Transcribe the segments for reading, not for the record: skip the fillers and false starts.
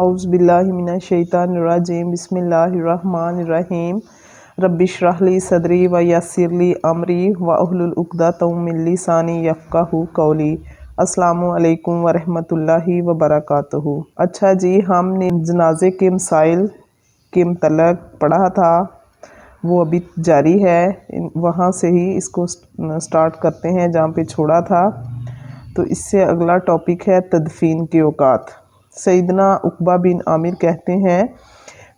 औज़ु बिल्लाहि मिनश शैतानिर रजीम बिस्मिल्लाहिर रहमानिर रहीम रब्बिश्रह ली सदरी व यस्सिर ली अमरी वहलुल उक़दतम मिन लिसानी यफ़क़हू क़ौली। अस्सलामु अलैकुम व रहमतुल्लाहि व बरकातुहू। अच्छा जी, हमने जनाजे के मसाइल के मुतल्लिक़ पढ़ा था, वो अभी जारी है। वहाँ से ही इसको स्टार्ट करते हैं जहाँ पे छोड़ा था। तो इससे अगला टॉपिक है तदफीन के औक़ात। सैयदना उक़बा बिन आमिर कहते हैं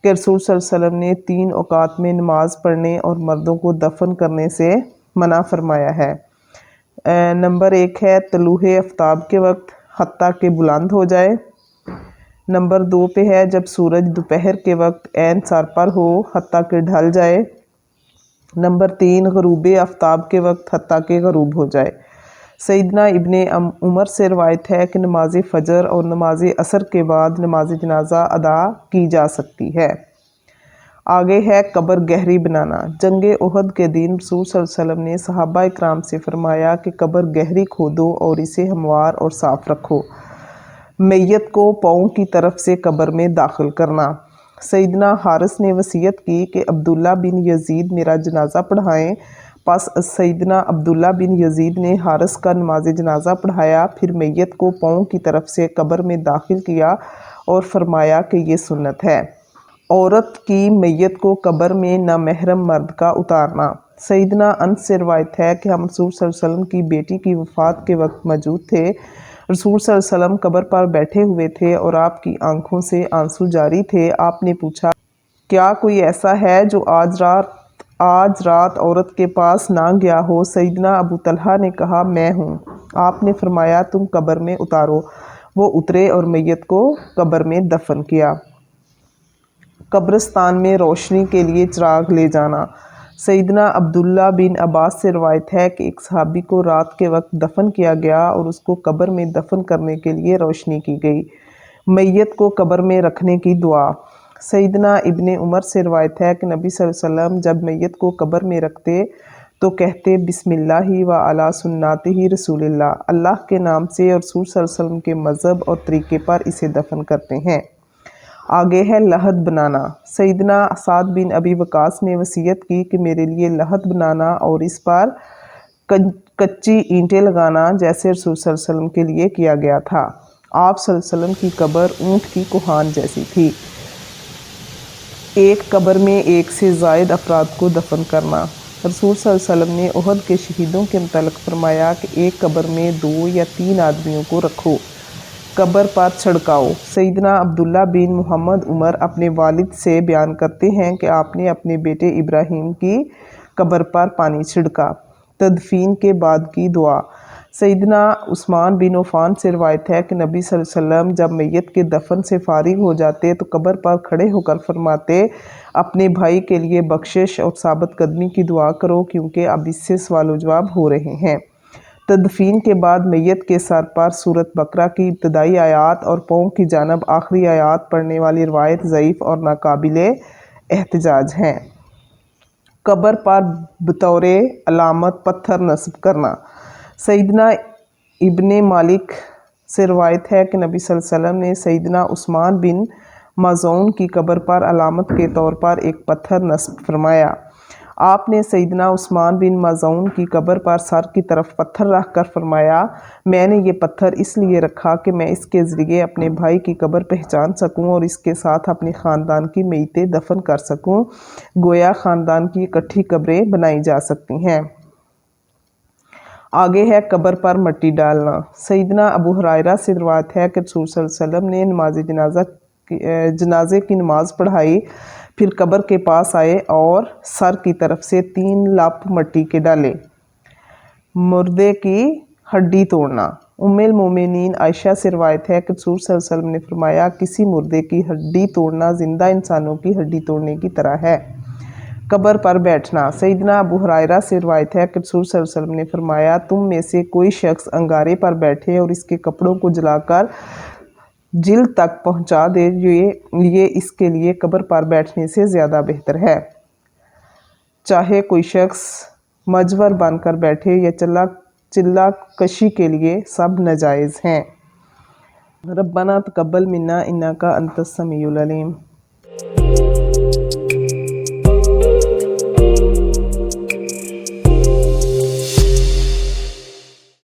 कि रसूल सल्लल्लाहु अलैहि वसल्लम ने 3 औक़ात में नमाज़ पढ़ने और मर्दों को दफन करने से मना फरमाया है। नंबर 1 है तलूहे आफ्ताब के वक्त हत्ता के बुलंद हो जाए। नंबर 2 पे है जब सूरज दोपहर के वक्त ऐन सर पर हो हत्ता के ढल जाए। नंबर 3 ग़ुरूब आफ्ताब के वक्त हत्ता के ग़रूब हो जाए। सैयदना इब्ने उमर से रवायत है कि नमाज फ़जर और नमाज असर के बाद नमाज जनाजा अदा की जा सकती है। आगे है कब्र गहरी बनाना। जंग उहद के दिन रसूल सल्लल्लाहु अलैहि वसल्लम ने सहाबा इकराम से फरमाया कि कब्र गहरी खोदो और इसे हमवार और साफ़ रखो। मैयत को पाँव की तरफ से कब्र में दाखिल करना। सैयदना हारिस ने वसीयत की कि अब्दुल्ला बिन यजीद मेरा जनाजा पढ़ाएं। पास सैयदना अब्दुल्ला बिन यजीद ने हारिस का नमाज जनाजा पढ़ाया, फिर मैयत को पाँव की तरफ से कब्र में दाखिल किया और फरमाया कि ये सुन्नत है। औरत की मैयत को कब्र में नामहरम मर्द का उतारना। सैयदना अनस से रवायत है कि हम रसूल सल्लल्लाहु अलैहि वसल्लम की बेटी की वफ़ात के वक्त मौजूद थे। रसूल सल्लल्लाहु अलैहि वसल्लम कब्र पर बैठे हुए थे और आपकी आंखों से आंसू जारी थे। आपने पूछा, क्या कोई ऐसा है जो आज रात औरत के पास ना गया हो? सैयदना अबू तलहा ने कहा, मैं हूँ। आपने फरमाया, तुम कब्र में उतारो। वो उतरे और मैयत को कब्र में दफन किया। कब्रिस्तान में रोशनी के लिए चिराग ले जाना। सैयदना अब्दुल्ला बिन अब्बास से रवायत है कि एक सहाबी को रात के वक्त दफन किया गया और उसको कब्र में दफन करने के लिए रोशनी की गई। मैयत को कब्र में रखने की दुआ। सैयदना इब्ने उमर से रवायत है कि नबी सल्लल्लाहु अलैहि वसल्लम जब मैयत को कब्र में रखते तो कहते, बिस्मिल्लाहि व अला सुन्नतिही रसूलिल्लाह, अल्लाह के नाम से और रसूल सल्लल्लाहु अलैहि वसल्लम के मज़हब और तरीके पर इसे दफन करते हैं। आगे है लहद बनाना। सैयदना साद बिन अबी वकास ने वसीयत की कि मेरे लिए लहद बनाना और इस पर कच्ची ईंटें लगाना जैसे रसूल सल्लल्लाहु अलैहि वसल्लम के लिए किया गया था। आप सल्लल्लाहु अलैहि वसल्लम की कब्र ऊँट की कोहान जैसी थी। एक कब्र में एक से ज़ायद अफराद को दफन करना। रसूल सल्लल्लाहु अलैहि वसल्लम ने उहद के शहीदों के मुतल्लिक़ फरमाया कि एक कब्र में 2 या 3 आदमियों को रखो, कब्र पर छिड़काओ। सैयदना अब्दुल्ला बिन मोहम्मद उमर अपने वालिद से बयान करते हैं कि आपने अपने बेटे इब्राहीम की कब्र पर पानी छिड़का। तदफीन के बाद की दुआ। सैयदना उस्मान बिन अफ़्फ़ान से रवायत है कि नबी सल्लल्लाहु अलैहि वसल्लम जब मैयत के दफन से फारिग हो जाते तो कब्र पर खड़े होकर फरमाते, अपने भाई के लिए बख्शिश और साबित कदमी की दुआ करो क्योंकि अब इससे सवाल जवाब हो रहे हैं। तदफीन के बाद मैयत के सर पर सूरत बकरा की इब्तदाई आयात और पाँव की जानब आखिरी आयात पढ़ने वाली रवायत ज़ईफ़ और नाकाबिले एहतजाज हैं। कब्र पर बतौरे अलामत पत्थर नस्ब करना। सैयदना इब्ने मालिक से रवायत है कि नबी सल्लल्लाहु अलैहि वसल्लम ने सैयदना उस्मान बिन मज़ऊन की कब्र पर अलामत के तौर पर एक पत्थर नस्ब फरमाया। आपने सैयदना उस्मान बिन मज़ऊन की कब्र पर सर की तरफ पत्थर रख कर फरमाया, मैंने ये पत्थर इसलिए रखा कि मैं इसके ज़रिए अपने भाई की कब्र पहचान सकूं और इसके साथ अपने ख़ानदान की मैयतें दफन कर सकूं। गोया ख़ानदान की इकट्ठी कब्रें बनाई जा सकती हैं। आगे है कब्र पर मिट्टी डालना। सैयदना अबू हुरैरा से रवायत है कि रसूल सल्लल्लाहु अलैहि वसल्लम ने जनाजे की नमाज़ पढ़ाई, फिर कब्र के पास आए और सर की तरफ से 3 लप मिट्टी के डाले। मुर्दे की हड्डी तोड़ना। उम्मुल मोमिनीन आयशा से रवायत है कि रसूल सल्लल्लाहु अलैहि वसल्लम ने फरमाया, किसी मुर्दे की हड्डी तोड़ना जिंदा इंसानों की हड्डी तोड़ने की तरह है। कब्र पर बैठना। सैयदना अबू हुरैरा से रवायत है कि रसूल सल्लल्लाहु अलैहि वसल्लम ने फरमाया, तुम में से कोई शख्स अंगारे पर बैठे और इसके कपड़ों को जलाकर जिल्द तक पहुंचा दे, ये इसके लिए कब्र पर बैठने से ज़्यादा बेहतर है। चाहे कोई शख्स मजवर बनकर बैठे या चिल्ला कशी के लिए सब नाजायज़ हैं। ربنا تقبل منا انک انت السمیع العلیم۔